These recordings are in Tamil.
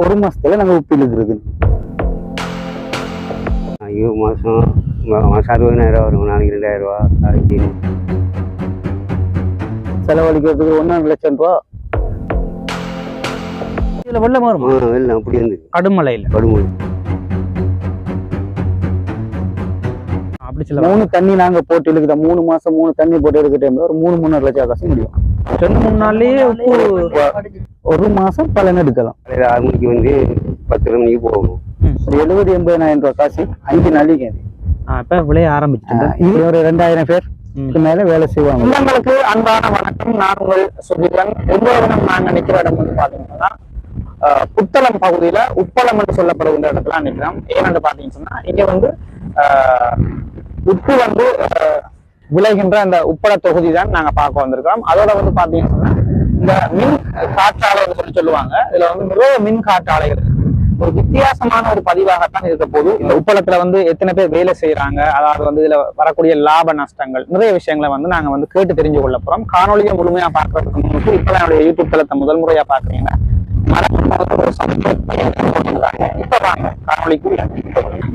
ஒரு மாசத்துல நாங்க உப்பு இழுக்கிறது. ஐயோ மாதம் 60,000 வரும், நாளைக்கு 2,000 ரூபா நாளைக்கு செலவழிக்கிறதுக்கு 1.5 லட்சம் ரூபா. இதுல வெள்ளம் வரும். வெள்ளம் அப்படி இருந்து கடுமலையில் கடுமலை அப்படி சில 3 தண்ணி நாங்க போட்டு இழுக்குதா, 3 மாசம் 3 தண்ணி போட்டு எடுக்க டைம்ல ஒரு 3-3.5 லட்சம் காசு முடியும். 2-3 நாள்லயே உப்பு ஒரு மாசம் பலன் எடுக்கலாம். 6 மணிக்கு வந்து 10 மணிக்கு போகணும். ஒரு 70-80,000 ரூபாய் காசு 5 நாளைக்கு. இப்ப விளைய ஆரம்பிச்சு இது ஒரு 2,000 பேர் மேல வேலை செய்வாங்க. உங்களுக்கு அன்பான வணக்கம். நான் உங்கள் சுகிதன். நாங்க நிக்கிற இடம் வந்து பாத்தீங்கன்னா புத்தளம் பகுதியில உப்பளம் என்று சொல்லப்படுகின்ற இடத்துல நிற்கிறோம். ஏன்னு பாத்தீங்கன்னு சொன்னா இங்க வந்து உப்பு வந்து விளைகின்ற அந்த உப்பள தொகுதி தான் நாங்க பார்க்க வந்திருக்கோம். அதோட வந்து பாத்தீங்கன்னு சொன்னா இந்த மின் காற்றாலை சொல்லுவாங்க. இதுல வந்து நிறைய மின் காற்றாலைகள் ஒரு வித்தியாசமான ஒரு பதிவாகத்தான் இருக்க போது. இந்த உப்பளத்துல வந்து எத்தனை பேர் வேலை செய்யறாங்க, அதாவது வந்து இதுல வரக்கூடிய லாப நஷ்டங்கள் நிறைய விஷயங்களை வந்து நாங்க வந்து கேட்டு தெரிஞ்சு கொள்ள போறோம். காணொலியை முழுமையா பாக்குறதுக்கு முன்னாடி இப்ப என்னுடைய யூடியூப் தளத்தை முதல் முறையா பாக்குறீங்கன்னா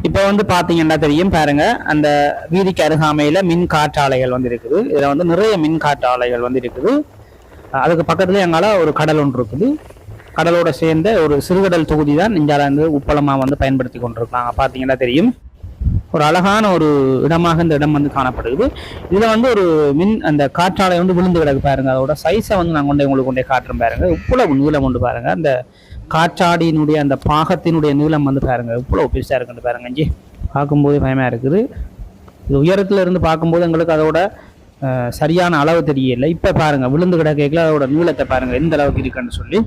இப்ப வந்து பாத்தீங்கன்னா தெரியும் பாருங்க, அந்த வீதிக்கு அருகாமையில மின் காற்றாலைகள் வந்து இருக்குது. இதுல வந்து நிறைய மின் காற்றாலைகள் வந்து இருக்குது. அதுக்கு பக்கத்துல எங்கால ஒரு கடல் ஒன்று இருக்குது. கடலோட சேர்ந்த ஒரு சிறுகடல் தொகுதி தான் இந்தியாவில் வந்து உப்பளமா வந்து பயன்படுத்தி கொண்டிருக்காங்க. பாத்தீங்கன்னா தெரியும், ஒரு அழகான ஒரு இடமாக இந்த இடம் வந்து காணப்படுது. இதுல வந்து ஒரு மின் அந்த காற்றாலை வந்து விழுந்து கிடக்கு பாருங்க. அதோட சைஸை வந்து நான் உங்களுக்கு கொண்டே காட்டுறேன் பாருங்க. இவ்வளவு நீளம் கொண்டு பாருங்க. அந்த காற்றாடியினுடைய அந்த பாகத்தினுடைய நீளம் வந்து பாருங்க இவ்வளவு பெருசா இருக்குன்னு பாருங்க. இஞ்சி பார்க்கும்போது பயமா இருக்குது. இது உயரத்துல இருந்து பார்க்கும்போது எங்களுக்கு அதோட சரியான அளவு தெரியல. இப்ப பாருங்க விழுந்து கிடக்கல அதோட நீளத்தை பாருங்க எந்த அளவுக்கு இருக்குன்னு சொல்லி.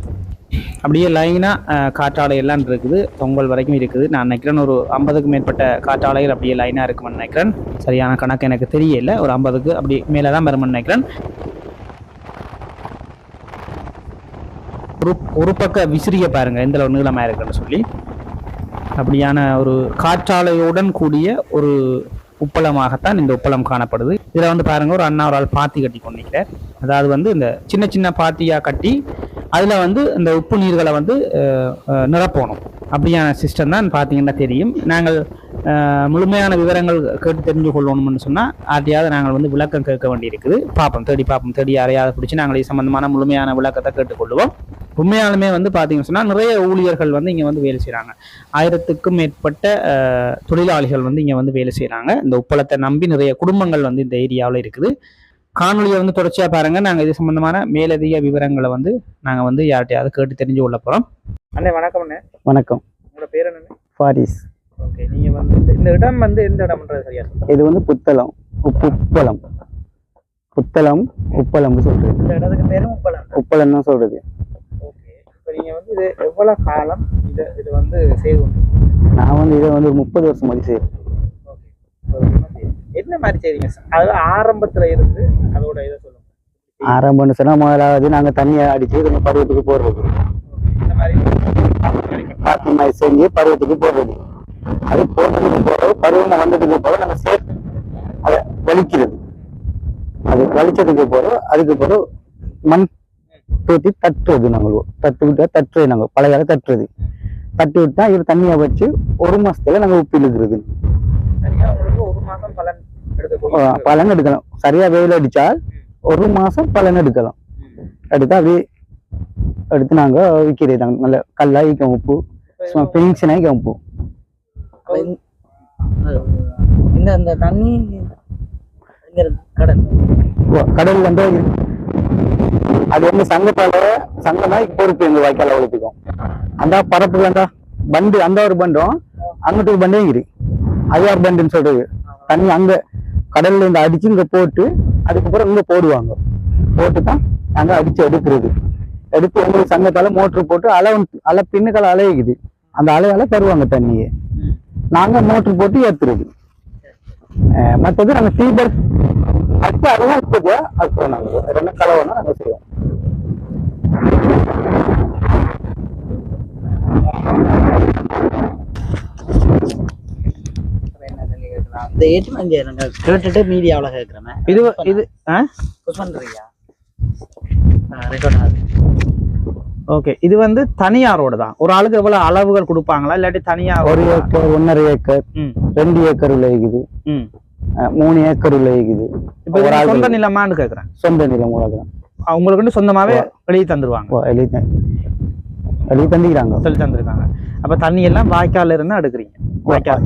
அப்படியே லைனா காற்றாலை எல்லாம் இருக்குது, பொங்கல் வரைக்கும் இருக்குது. நான் நினைக்கிறேன் ஒரு 50க்கு மேற்பட்ட காற்றாலைகள் அப்படியே லைனா இருக்குமென்னு நினைக்கிறேன். சரியான கணக்கு எனக்கு தெரியல. ஒரு 50க்கு அப்படி மேலதான் வரும்னு நினைக்கிறேன். ஒரு பக்க விசிறிய பாருங்க எந்த அளவு நீளமா இருக்குன்னு சொல்லி. அப்படியான ஒரு காற்றாலையுடன் கூடிய ஒரு உப்பளமாகத்தான் இந்த உப்பளம் காணப்படுது. இதுல வந்து பாருங்க ஒரு அண்ணா ஒரு ஆள் பாத்தி கட்டி கொண்டிருக்கிறார். அதாவது வந்து இந்த சின்ன சின்ன பாத்தியா கட்டி அதுல வந்து இந்த உப்பு நீர்களை வந்து நிரப்பணும். அப்படியான சிஸ்டம் தான் பார்த்தீங்கன்னா தெரியும். நாங்கள் முழுமையான விவரங்கள் கேட்டு தெரிஞ்சு கொள்ளணும்னு சொன்னால் ஆட்டியாவது நாங்கள் வந்து விளக்கம் கேட்க வேண்டியிருக்குது. பார்ப்போம் தேடி யாரையாவது பிடிச்சி நாங்கள் இது சம்பந்தமான முழுமையான விளக்கத்தை கேட்டுக்கொள்வோம். உண்மையாலுமே வந்து பார்த்தீங்கன்னு சொன்னால் நிறைய ஊழியர்கள் வந்து இங்கே வந்து வேலை செய்கிறாங்க. 1000க்கும் மேற்பட்ட தொழிலாளிகள் வந்து இங்கே வந்து வேலை செய்கிறாங்க. இந்த உப்பளத்தை நம்பி நிறைய குடும்பங்கள் வந்து இந்த ஏரியாவில் இருக்குது. காணொலியை வந்து தொடர்ச்சியாக பாருங்க. நாங்கள் இது சம்பந்தமான மேலதிக விவரங்களை வந்து நாங்கள் வந்து யார்கிட்டையாவது கேட்டு தெரிஞ்சு கொள்ள போகிறோம். அண்ணே வணக்கம். அண்ணே வணக்கம். உங்களோட பேர் என்ன? ஃபாரிஸ். ஓகே, நீங்கள் வந்து இந்த இடம் வந்து எந்த இடம்ன்றது சரியா? இது வந்து புத்தளம் உப்பளம். புத்தளம் உப்பளம் சொல்றது. இந்த இடத்துக்கு பேரும் உப்பளம். உப்பளம் தான் சொல்றது. ஓகே, இப்போ நீங்கள் வந்து இது எவ்வளோ காலம் இது வந்து செய்து கொண்டு? நான் வந்து இதை வந்து ஒரு 30 வருஷம் மாதிரி செய்வேன். என்ன மாதிரி செய்றீங்க? அது ஆரம்பத்துல இருந்து அதோட இதை சொல்லுங்க. ஆரம்பம்னு சொன்னா முதலாவது நாங்க தண்ணியை அடிச்சு நம்ம பருவத்துக்கு போடுறது. இந்த மாதிரி செஞ்சு பருவத்துக்கு போடுறது. அது போடுறதுக்கு போறது பருவம் வந்ததுக்கு போற நம்ம சேர்த்து அதை வலிக்கிறது. அது வலிச்சதுக்கு போறோம். அதுக்கு பிறகு மண் தூத்தி தட்டுறது. நாங்கள் தட்டுறது. நாங்கள் பழைய தட்டுறது. தட்டி விட்டா இது தண்ணியை வச்சு ஒரு மாசத்துல நாங்க உப்பு இழுக்கிறது. பலன் எடுக்கலாம். சரியா வெயில் அடிச்சால் ஒரு மாசம் பலன் எடுக்கலாம். எடுத்து அப்படியே எடுத்து நாங்க விற்கிறது. நல்ல கல்லா ஈக்கம் உப்பு, பென்ஷனா ஈக்கம் உப்பு. இந்த தண்ணி கடல் வந்து அது வந்து சங்கம் தான் பொறுப்பு எங்க வாய்க்கால வளர்த்துக்கும். அந்த பரப்பு வேண்டா பண்டு, அந்த ஒரு பண்டும் அங்கிட்டு ஒரு பண்டே இருக்கு. அதுவார் பண்டுன்னு சொல்றது. தண்ணி அங்க கடல்ல இருந்து அடிச்சு இங்க போட்டு அதுக்கப்புறம் இங்க போடுவாங்க. போட்டுதான் நாங்க அடிச்சு எடுக்கிறது. எடுத்து உங்களுக்கு சங்கத்தால மோட்டரு போட்டு அலை பின்னுக்கள் அலையுது. அந்த அலையால தருவாங்க தண்ணியை. நாங்க மோட்டரு போட்டு ஏத்துறது. மற்றது நாங்க ஃபீபர் அடுத்து அதெல்லாம் இருக்குதா அது நாங்க ரெண்டு கலவைனா நாங்க செய்வோம். இந்த ஏற்றுமதி கேட்டுட்டு மீடியாவில் கேட்குறேன். இது பண்றீங்க ரெக்கார்ட் ஆகுது. ஓகே, இது வந்து தனியாரோட தான். ஒரு ஆளுக்கு எவ்வளவு அளவுகள் கொடுப்பாங்களா இல்லாட்டி தனியார்? 1 ஏக்கர் 1.5 ஏக்கர் 2 ஏக்கர் உள்ள இருக்குது 3 ஏக்கர் உள்ள இருக்குது. இப்ப இது சொந்த நிலமான்னு கேக்குறேன். சொந்த நிலம் உங்களுக்கு சொந்தமாவே வெளியே தந்துருவாங்க? வெளியே தந்துக்கிறாங்க, சொல்லி தந்துருக்காங்க. அப்ப தண்ணி எல்லாம் வாய்க்கால இருந்து எடுக்கிறீங்க? வாய்க்கால்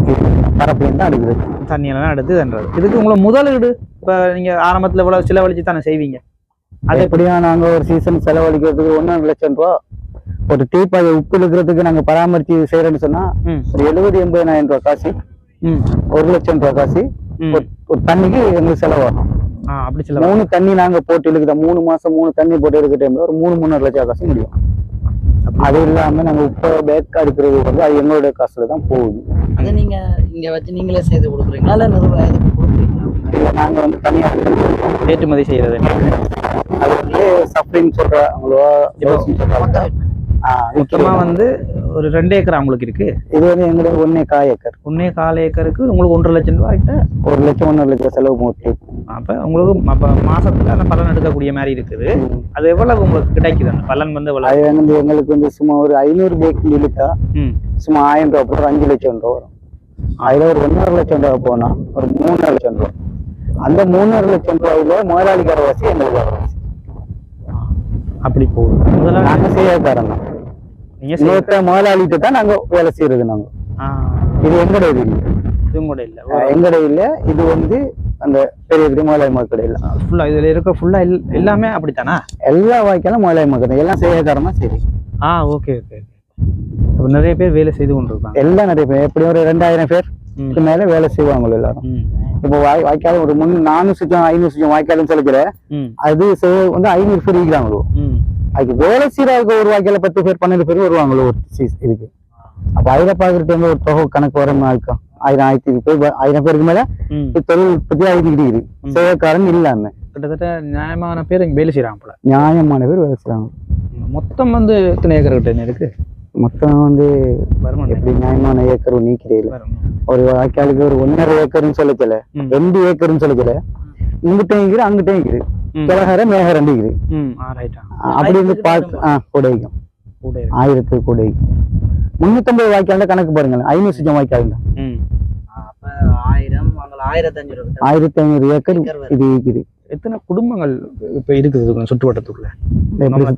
பரப்புல தான் எடுக்குது தண்ணி எல்லாம் எடுத்து தந்துறது. இதுக்கு உங்களுக்கு முதலீடு இப்ப நீங்க ஆரம்பத்துல இவ்வளவு செலவழிச்சு தானே செய்வீங்க? அது எப்படியா நாங்க ஒரு சீசன் செலவழிக்கிறதுக்கு 1.5 லட்சம் ரூபா, ஒரு டீப்பாய் உப்பு இருக்கிறதுக்கு நாங்க பராமரிச்சு செய்யறோம்னு சொன்னா ஒரு 70-80,000 ரூபாய் காசு, 1 லட்சம் ரூபாய் காசு ஒரு தண்ணிக்கு எங்களுக்கு செலவாகும். அப்படி சொல்ல 3 தண்ணி நாங்க போட்டு எடுக்கிற 3 மாசம் 3 தண்ணி போட்டு எடுக்கிற டைம்ல ஒரு 3-3.5 லட்சம் காசு முடியும். அது இல்லாம நாங்க உப்ப பேக் எடுக்கிறது வந்து அது எங்களுடைய காசுல தான் போகுது. அது நீங்க இங்க வச்சு நீங்களே செய்து கொடுக்குறீங்களா இல்ல நிறுவனம் கொடுக்குறீங்களா? நாங்க வந்து தனியா ஏற்றுமதி செய்யறது. அது வந்து சப்ளிங் சொல்றாங்களோ மொத்தமா வந்து ஒரு 2 ஏக்கர் உங்களுக்கு இருக்கு. இது வந்து எங்களுக்கு 1.25 ஏக்கர். 1.25 ஏக்கருக்கு உங்களுக்கு 1.5 லட்சம் ரூபாய் கிட்ட 1 லட்சம் 1.5 லட்சம் செலவு போட்டு அப்ப உங்களுக்கு அப்ப மாசத்துல அந்த பலன் எடுக்கக்கூடிய மாதிரி இருக்குது. அது எவ்வளவு உங்களுக்கு கிடைக்குது அந்த பலன் வந்து? அது வந்து எங்களுக்கு வந்து சும்மா ஒரு 500 பேக் இழுத்தா சும்மா 1000 ரூபாய் போட்டு 5 லட்சம் ரூபா வரும். அதுல ஒரு 1.5 லட்சம் ரூபாய் போனா ஒரு 3.5 லட்சம் ரூபாய். அந்த 3.5 லட்சம் ரூபாயில முதலாளிக்கார வாசி எங்களுக்கு வரும். அப்படி போகுது. முதல்ல நாங்க செய்யக்காரங்க முதலாளிட்டு தான் நாங்க வேலை செய்யறது. நாங்க இது எங்கட இது இல்லை, இது கூட இல்ல, எங்கட இல்ல. இது வந்து அந்த பெரிய பெரிய முதலாளி மக்கள் இல்ல, ஃபுல்லா இதுல இருக்க ஃபுல்லா எல்லாமே அப்படித்தானா? எல்லா வாய்க்காலும் முதலாளி மக்கள் எல்லாம் செய்யக்காரமா சரி. Okay okay. நிறைய பேர் வேலை செய்து கொண்டிருக்காங்க. எல்லாம் நிறைய பேர் எப்படியும் ஒரு 2000 பேருக்கு மேல வேலை செய்வாங்க எல்லாரும். இப்போ வாய்க்காலம் ஒரு 400 சுற்றம் 500 சுற்றம் வாய்க்காலம் சொல்லிக்கிற அது வந்து 500 பேர் இருக்கிறாங்களோ. அதுக்கு வேலை செய்யறாங்க ஒரு வாய்க்கால 10 பேர் 12 பேர் வருவாங்களோ ஒரு இதுக்கு. அப்ப அதுல பாக்குறது வந்து ஒரு தொகை கணக்கு வர இருக்கும். 1000 பேருக்கு மேல தொழில் உற்பத்தி ஆகிக்கிட்டு இருக்குது. செய்யக்காரன் இல்லாம கிட்டத்தட்ட நியாயமான பேர் இங்க வேலை செய்யறாங்க போல. நியாயமான பேர் வேலை செய்யறாங்க. மொத்தம் வந்து எத்தனை ஏக்கர் கிட்ட இருக்கு? மொத்தம் வந்து எப்படி நியாயமான ஏக்கர் நீக்கிறீங்க? ஒரு வாய்க்காலுக்கு ஒரு 1.5 ஏக்கர்னு சொல்லல, 2 ஏக்கர்னு சொல்லல. இங்கிட்டையும் இருக்குது அங்கிட்டையும் இருக்குது, கிழகரை மேக 2 இருக்குது. அப்படி இருந்து பார்த்து கூடைக்கும் 1000 கூடைக்கும் 350 வாய்க்கால் கணக்கு பாருங்களேன். 500 சுஜம் வாய்க்கால் 1500 ஏக்கர் இது இருக்குது. எத்தனை குடும்பங்கள் இப்ப இருக்குது சுற்றுவட்டத்துக்குள்ள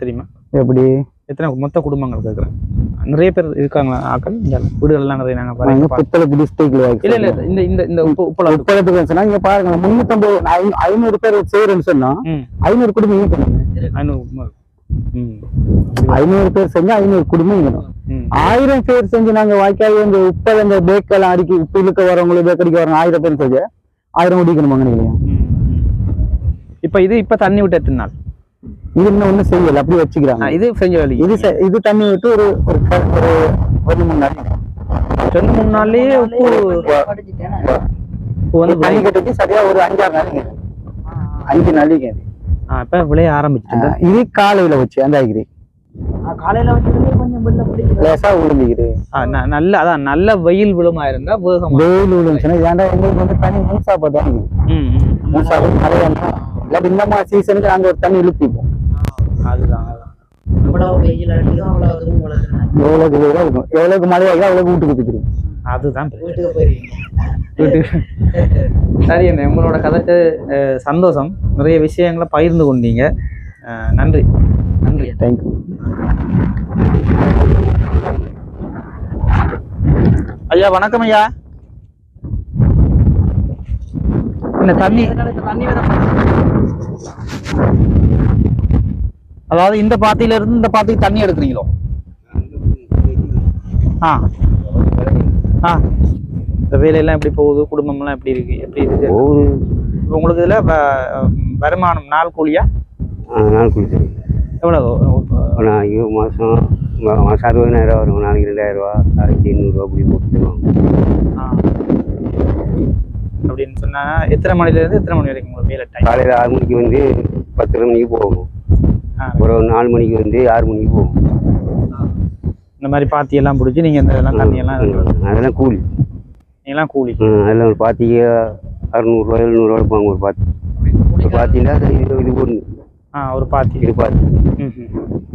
தெரியுமா? எப்படி எத்தனை மொத்த குடும்பங்கள் கேட்குறேன்? நிறைய பேர் இருக்காங்களா ஆக்கள்? வீடுகள் எல்லாம் நிறைய நாங்க புத்தளத்து டிஸ்ட்ரிக்ட்ல இல்ல இல்ல இந்த உப்பளத்துக்கு சொன்னா இங்க பாருங்க 350 500 பேர் செய்யறேன்னு சொன்னா 500 குடும்பம் 500 பேர் செஞ்சா 500 குடும்பம் இருக்கணும். 1000 பேர் செஞ்சு நாங்க வாய்க்கால் இந்த உப்பை இந்த பேக்கெல்லாம் அடிக்கி உப்பு இழுக்க வரவங்களுக்கு பேக்கடிக்க வரவங்க 1000 பேர் செஞ்சு 1000 முடிக்கணும் நினைக்கிறீங்க? இப்ப தண்ணி விட்டு எத்தனை நாள்? இது இன்னும் ஒண்ணும் செய்யல, அப்படி வச்சுக்கிறாங்க. இது செஞ்ச வேலை. இது தண்ணி விட்டு ஒரு 2-3 நாள் 2-3 நாள்லயே உப்பு வந்து தண்ணி கட்டிட்டு சரியா ஒரு 5-6 நாளைக்கு 5 நாளைக்கு இப்ப விளைய ஆரம்பிச்சு. இது காலையில வச்சு அந்த காலையில வச்சு கொஞ்சம் லேசா விழுந்துக்குது. நல்ல அதான் நல்ல வெயில் விழுமா இருந்தா வெயில் விழுந்துச்சுன்னா ஏன்டா எங்களுக்கு வந்து தண்ணி மூசாப்பா தான் மூசாப்பா மழையா இல்லாட்டி இந்த மாதிரி சீசனுக்கு நாங்க ஒரு தண்ணி இழுப்பிப்போம். அதுதான் எவ்வளவுக்கு மழை ஆகி அவ்வளவு வீட்டுக்கு போயிடும். அதுதான் சரி என்ன உங்களோட கதைக்கு சந்தோஷம். நிறைய விஷயங்களை பகிர்ந்து கொண்டீங்க. நன்றி நன்றி. தேங்க்யூ. ஐயா வணக்கம் ஐயா. இந்த தண்ணி அதாவது இந்த பாத்தியில இருந்து இந்த பாத்திக்கு தண்ணி எடுக்கிறீங்களோ? இந்த வேலையெல்லாம் எப்படி போகுது? குடும்பம் எல்லாம் எப்படி இருக்கு? உங்களுக்கு இதுல வருமானம் நாள் கூலியா? நாள் கூலி எவ்வளவு? மாசம் 60,000 வரும். நாளைக்கு 2,000 ரூபா 1500 அப்படி போட்டுருவாங்க. அப்படின்னு சொன்னா எத்தனை மணில இருந்து எத்தனை மணி வரைக்கும் உங்களுக்கு வேலை டைம்? காலையில 6 மணிக்கு வந்து 10 மணிக்கு போகணும். ஒரு 4 மணிக்கு வந்து 6 மணிக்கு போகணும். இந்த மாதிரி பாத்தி எல்லாம் பிடிச்சி நீங்க இந்த எல்லாம் தண்ணி எல்லாம் அதெல்லாம் கூலி. நீங்களாம் கூலி? அதெல்லாம் ஒரு பாத்திக்கு 600 ரூபா 700 ரூபா எடுப்பாங்க. ஒரு பாத்தி. ஒரு பாத்தியில இது ஒண்ணு ஒரு பாத்தி. இது பாத்தி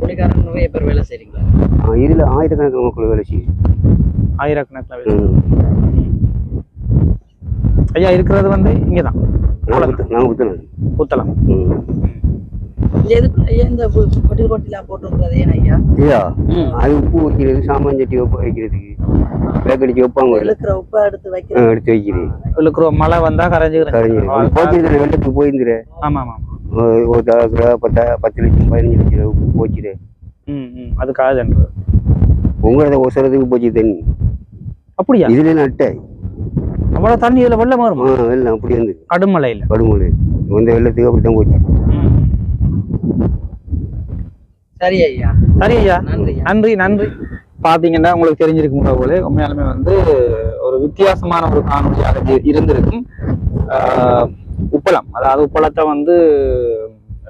கூலிக்காரன் நிறைய பேர் வேலை செய்றீங்களா? இதில் ஆயிரக்கணக்கான மக்கள் வேலை செய்யும். ஆயிரக்கணக்கில் வேலை. ஐயா இருக்கிறது வந்து இங்கதான் நாங்கள் புத்தனம் புத்தளம். இந்த எதுக்குள்ள ஐயா இந்த பட்டியல் பட்டியலாம் போட்டுருக்கிறது ஏன் ஐயா? ஐயா அது உப்பு வைக்கிறது, சாமான் சட்டி வைக்கிறதுக்கு, பேக்கடிச்சு வைப்பாங்க, இழுக்கிற உப்பை எடுத்து வைக்கிறது. எடுத்து வைக்கிறேன். இழுக்கிற மழை வந்தா கரைஞ்சுக்கிறேன். போச்சுட்டு வெள்ளத்துக்கு போயிருந்துரு. ஆமா ஆமா. ஒரு 10 லட்சம் 15 லட்சம் உப்பு போச்சுரு. அதுக்காக தண்டது உங்களோட ஒசரத்துக்கு போச்சு தண்ணி. அப்படியா? இதுல நட்டை அவ்வளவு தண்ணி இதுல வெள்ளம் வருமா? வெள்ளம் அப்படி இருந்து கடுமலை இல்ல கடுமலை இந்த வெள்ளத்துக்கு அப்படித்தான் போச்சு. சரி ஐயா. சரி ஐயா, நன்றி. நன்றி நன்றி. பாத்தீங்கன்னா உங்களுக்கு தெரிஞ்சிருக்கும் போல உண்மையாலுமே வந்து ஒரு வித்தியாசமான ஒரு காணொலியாக இருந்திருக்கும். உப்பளம், அதாவது உப்பளத்தை வந்து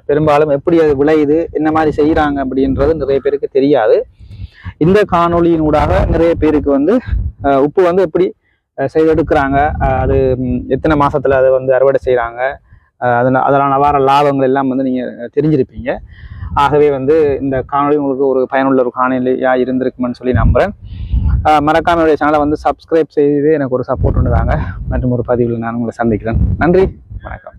பெரும்பாலும் எப்படி அது விளையுது, என்ன மாதிரி செய்யறாங்க அப்படின்றது நிறைய பேருக்கு தெரியாது. இந்த காணொலியினூடாக நிறைய பேருக்கு வந்து உப்பு வந்து எப்படி செய்தெடுக்கிறாங்க, அது எத்தனை மாசத்துல அதை வந்து அறுவடை செய்யறாங்க, அதனால வர லாபங்கள் எல்லாம் வந்து நீங்க தெரிஞ்சிருப்பீங்க. ஆகவே வந்து இந்த காணொலி உங்களுக்கு ஒரு பயனுள்ள ஒரு காணொலியா இருந்திருக்குமென்னு சொல்லி நம்புறேன். மறக்காம என்னுடைய சேனலை வந்து சப்ஸ்கிரைப் செய்து எனக்கு ஒரு சப்போர்ட் ஒன்று தாங்க. மற்றும் ஒரு பதிவில் நான் உங்களை சந்திக்கிறேன். நன்றி, வணக்கம்.